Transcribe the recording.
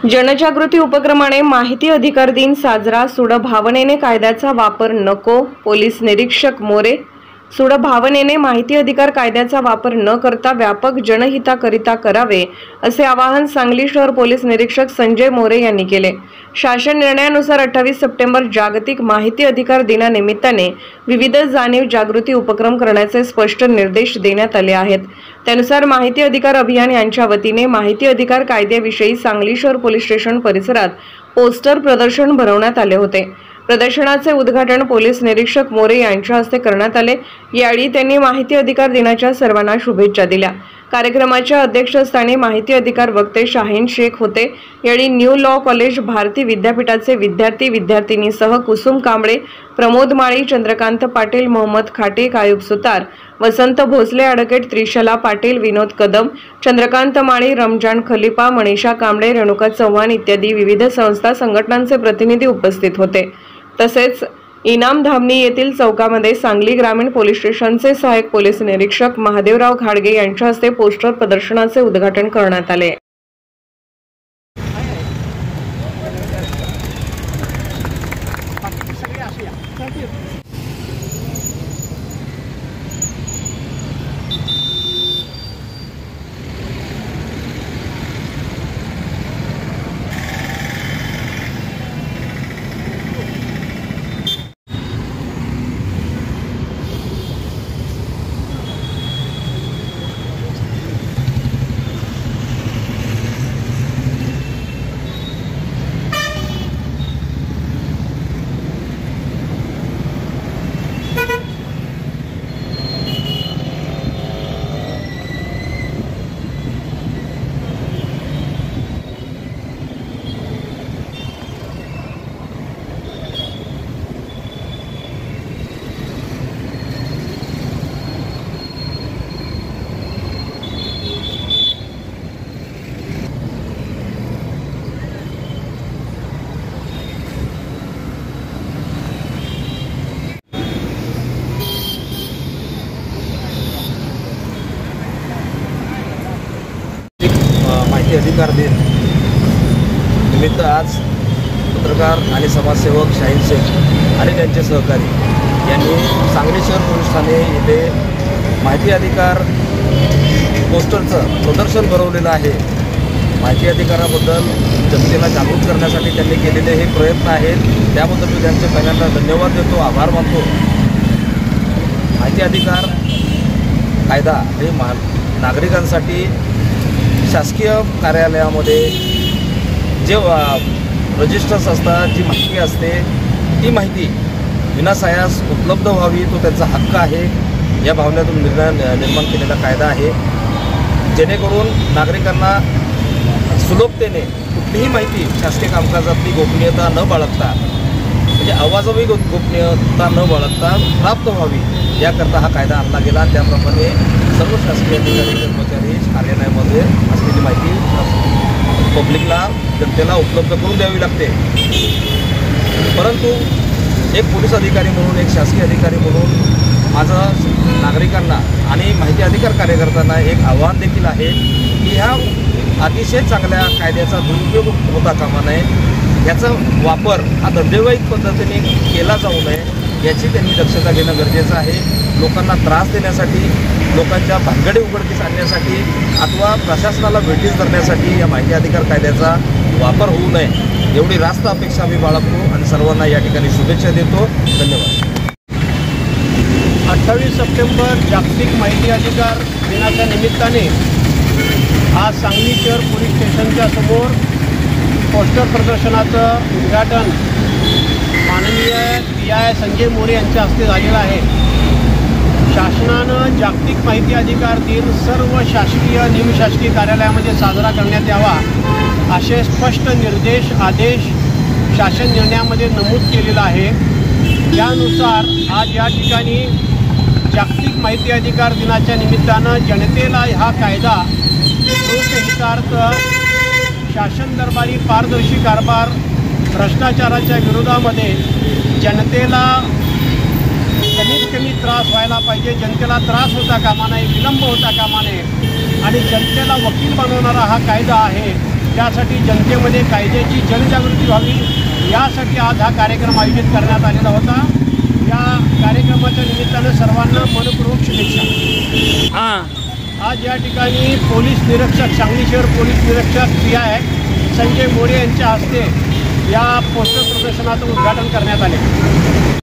जनजागृती उपक्रमाने माहिती अधिकार दिन साजरा। सुडभावनेने कायद्याचा वापर नको। पोलीस निरीक्षक मोरे। सुडभावनेने माहिती अधिकार कायद्याचा वापर न करता व्यापक जनहिताकरिता करावे असे आवाहन सांगली शहर पोलीस निरीक्षक संजय मोरे यांनी केले। शासन निर्णयानुसार 28 सप्टेंबर जागतिक माहिती अधिकार दिनानिमित्ताने विविध जाणीव जागृती उपक्रम करण्याचे स्पष्ट निर्देश देण्यात आले आहेत। त्यानुसार माहिती अधिकार अभियान यांच्या वतीने माहिती अधिकार कायद्याविषयी सांगली शहर पोलीस स्टेशन परिसरात पोस्टर प्रदर्शन भरवण्यात आले होते। प्रदर्शनाचे उद्घाटन पोलीस निरीक्षक मोरे यांच्या हस्ते करण्यात आले। यावेळी त्यांनी माहिती अधिकार दिनाच्या सर्वांना शुभेच्छा दिल्या। कार्यक्रमाच्या अध्यक्षस्थानी माहिती अधिकार वक्ते शाहीन शेख होते। यावेळी न्यू लॉ कॉलेज भारती विद्यापीठाचे विद्यार्थी विद्यार्थिनीसह कुसुम कांबळे, प्रमोद माळी, चंद्रकांत पाटील, मोहम्मद खाटीक, आयुब सुतार, वसंत भोसले, ॲडव्होकेट त्रिशला पाटील, विनोद कदम, चंद्रकांत माळी, रमजान खलिफा, मनीषा कांबळे, रेणुका चव्हाण इत्यादी विविध संस्था संघटनांचे प्रतिनिधी उपस्थित होते। तसेच इनाम धामणी येथील चौकामध्ये सांगली ग्रामीण पोलीस स्टेशनचे सहाय्यक पोलीस निरीक्षक महादेवराव घाडगे यांच्या हस्ते पोस्टर प्रदर्शनाचे उद्घाटन करण्यात आले। माहिती अधिकार दिन निमित्त आज पत्रकार आणि समाजसेवक शाहीन शेख आणि त्यांचे सहकारी यांनी सांगली शहर पोलीस ठाणे येथे माहिती अधिकार पोस्टरचं प्रदर्शन भरवलेलं आहे। माहिती अधिकाराबद्दल जनतेला जागृत करण्यासाठी त्यांनी केलेले हे प्रयत्न आहेत, त्याबद्दल मी त्यांचे पहिल्यांदा धन्यवाद देतो, आभार मानतो। माहिती अधिकार कायदा हे नागरिकांसाठी शासकीय कार्यालयामध्ये जे रजिस्टर्स असतात, जी माहिती असते ती माहिती विनासायास उपलब्ध व्हावी, तो त्यांचा हक्क आहे। या भावनेतून निर्माण केलेला कायदा आहे, जेणेकरून नागरिकांना सुलभतेने कुठलीही माहिती शासकीय कामकाजातली गोपनीयता न बाळगता, म्हणजे आवाजावी गोपनीयता न बाळगता प्राप्त व्हावी, याकरता हा कायदा आणला गेला। त्याप्रमाणे सर्व शासकीय अधिकारी कर्मचारी कार्यालयामध्ये असलेली माहिती पब्लिकला, जनतेला उपलब्ध करून द्यावी लागते। परंतु एक पोलीस अधिकारी म्हणून, एक शासकीय अधिकारी म्हणून माझं नागरिकांना आणि माहिती अधिकार कार्यकर्त्यांना एक आव्हान देखील आहे की ह्या अतिशय चांगल्या कायद्याचा दुरुपयोग होता कामा नये। याचा वापर हा धंदेवाईक पद्धतीने केला जाऊ नये, याची त्यांनी दक्षता घेणं गरजेचं आहे। लोकांना त्रास देण्यासाठी, लोकांच्या भानगडी उघडकीस आणण्यासाठी अथवा प्रशासनाला वेठीस धरण्यासाठी या माहिती अधिकार कायद्याचा वापर होऊ नये, एवढी रास्त अपेक्षा मी बाळगतो आणि सर्वांना या ठिकाणी शुभेच्छा देतो। धन्यवाद। 28 सप्टेंबर जागतिक माहिती अधिकार दिनाच्या निमित्ताने आज सांगली शहर पोलीस स्टेशनच्या समोर पोस्टर प्रदर्शनाचं उद्घाटन माननीय PI संजय मोरे यांच्या हस्ते झालेलं आहे। शासनानं जागतिक माहिती अधिकार दिन सर्व शासकीय निमशासकीय कार्यालयामध्ये साजरा करण्यात यावा असे स्पष्ट निर्देश आदेश शासन निर्णयामध्ये नमूद केलेला आहे। त्यानुसार आज या ठिकाणी जागतिक माहिती अधिकार दिनाच्या निमित्तानं जनतेला हा कायदा लोकहितार्थ, शासन दरबारी पारदर्शी कारभार, भ्रष्टाचाराच्या विरोधामध्ये जनतेला कमीत कमी त्रास व्हायला पाहिजे, जनतेला त्रास होता कामा नये, विलंब होता कामा नये आणि जनतेला वकील बनवणारा हा कायदा आहे। त्यासाठी जनतेमध्ये कायद्याची जनजागृती व्हावी यासाठी आज हा कार्यक्रम आयोजित करण्यात आलेला होता। या कार्यक्रमाच्या निमित्तानं सर्वांना मनपूर्वक शुभेच्छा। आज या ठिकाणी पोलीस निरीक्षक सांगली शहर पोलीस निरीक्षक PI संजय मोरे यांच्या हस्ते या पोस्टर प्रदर्शनाचं उद्घाटन करण्यात आले।